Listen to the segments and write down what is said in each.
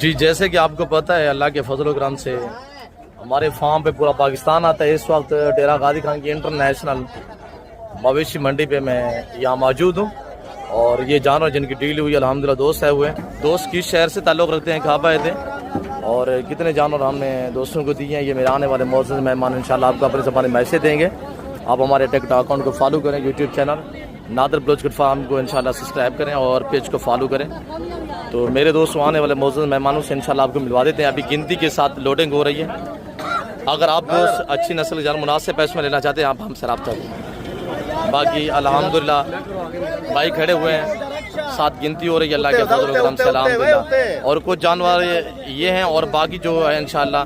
जी, जैसे कि आपको पता है अल्लाह के फजल करम से हमारे फार्म पे पूरा पाकिस्तान आता है। इस वक्त डेरा गाजी खान की इंटरनेशनल मवेशी मंडी पे मैं यहाँ मौजूद हूँ और ये जानवर जिनकी डील हुई अल्हम्दुलिल्लाह दोस्त है हुए दोस्त किस शहर से ताल्लुक़ रखते हैं, कहाँ आए थे और कितने जानवर हमने दोस्तों को दिए हैं। ये मेरे आने वाले मौजूद मेहमान इंशाल्लाह आपको अपने ज़बानी मैसेज देंगे। आप हमारे टिकटॉक अकाउंट को फॉलो करें, YouTube channel Nadir Baloch farm को इंशाल्लाह सब्सक्राइब करें और पेज को फॉलो करें। तो मेरे दोस्त आने वाले मौजूद मेहमानों से इंशाल्लाह आपको मिलवा देते हैं। अभी गिनती के साथ लोडिंग हो रही है। अगर आप दोस्त अच्छी नस्ल के जानवर मुनासिब पैसे में लेना चाहते हैं आप हमसे रब्ता करें। बाकी अल्हम्दुलिल्लाह भाई खड़े हुए हैं, साथ गिनती हो रही है अल्लाह के फजल करम से अल्हम्दुलिल्लाह। और कुछ जानवर ये हैं और बाकी जो है इंशाल्लाह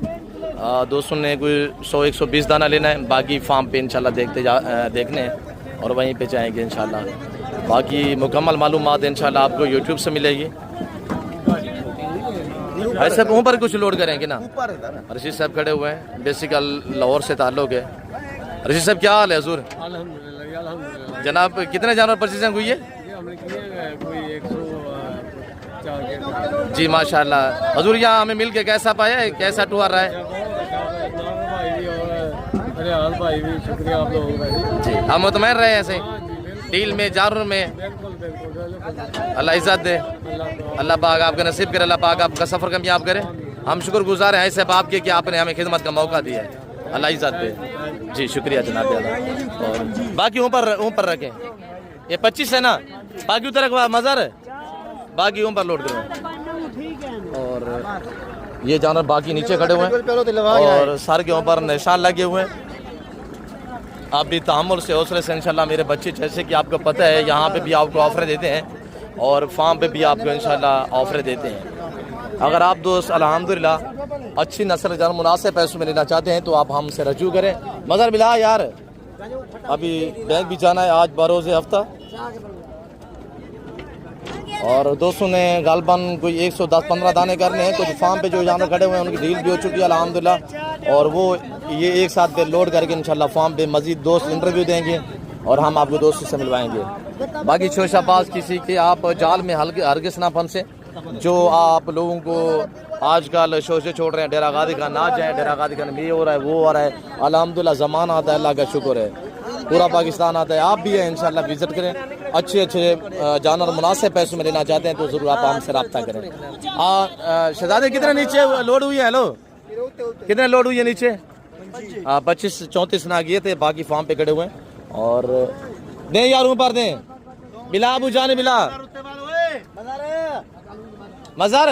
दोस्तों ने कोई 100-120 दाना लेना है, बाकी फार्म पे इंशाल्लाह देखने हैं और वहीं पे जाएंगे इंशाल्लाह। बाकी मुकम्मल मालूमात इंशाल्लाह आपको यूट्यूब से मिलेगी। ऐसे ऊपर कुछ लोड करेंगे ना। रशीद साहब खड़े हुए हैं, बेसिकल लाहौर से ताल्लुक है। रशीद साहब क्या हाल है हजूर? जनाब कितने जानवर परचेजिंग हुई है? जी माशाल्लाह। हजूर यहाँ हमें मिल के कैसा पाया है, कैसा टूर रहा है? शुक्रिया आप लोगों का जी, हम मुतमैन रहे ऐसे डील में जानवर में। अल्लाह इज़्ज़त दे, अल्लाह पाक आपका नसीब करे, अल्लाह पाक आपका सफ़र कामयाब करे। हम शुक्रगुजार हैं ऐसे बाप के कि आपने हमें खिदमत का मौका दिया है। अल्लाह इज़्ज़त दे। जी शुक्रिया जनाब। और बाकी ऊपर रखें, ये 25 है ना, बाकी उधर रखवा मज़र बाकी ऊपर लोड करें। और ये जानवर बाकी नीचे खड़े हुए हैं और सर के ऊपर निशान लगे हुए हैं। आप भी तहम्मुल से हौसले से इंशाल्लाह मेरे बच्चे, जैसे कि आपको पता है यहाँ पे भी आपको ऑफर देते हैं और फार्म पे भी आपको इंशाल्लाह ऑफर देते हैं। अगर आप दोस्त अल्हम्दुलिल्लाह अच्छी नस्ल जानवर मुनासिब पैसों में लेना चाहते हैं तो आप हमसे रजू करें। मगर मिला यार, अभी बैंक भी जाना है आज बरोज़े हफ्ता और दोस्तों ने गालबन कोई 110-15 दाने करने हैं। कुछ फार्म पे जो जानवर खड़े हुए हैं उनकी डील भी हो चुकी है अल्हम्दुलिल्लाह और वो ये एक साथ पे लोड करके इंशाल्लाह फार्म पे मजीद दोस्त इंटरव्यू देंगे और हम आपको दोस्तों से मिलवाएंगे। बाकी शोशाबाज किसी के आप जाल में हरगिज़ ना फंसे। जो आप लोगों को आजकल शोशे छोड़ रहे हैं डेरा गाजी खान ना जाए, डेरा गाजी खान में ये हो रहा है वो हो रहा है। अल्हम्दुलिल्लाह ज़माना आता है, अल्लाह का शुक्र है, पूरा पाकिस्तान आता है। आप भी है इंशाल्लाह विजिट करें। अच्छे जानवर मुनासिब पैसों में लेना चाहते हैं तो ज़रूर आप हमसे रब्ता करें। शहजादे कितने नीचे लोड हुई है? हेलो, कितने लोड हुई है नीचे? 25-34 ना गए थे, बाकी फार्म पे खड़े हुए हैं। और नहीं यार ऊपर दें, बिला अबू जाने बिला मज़ार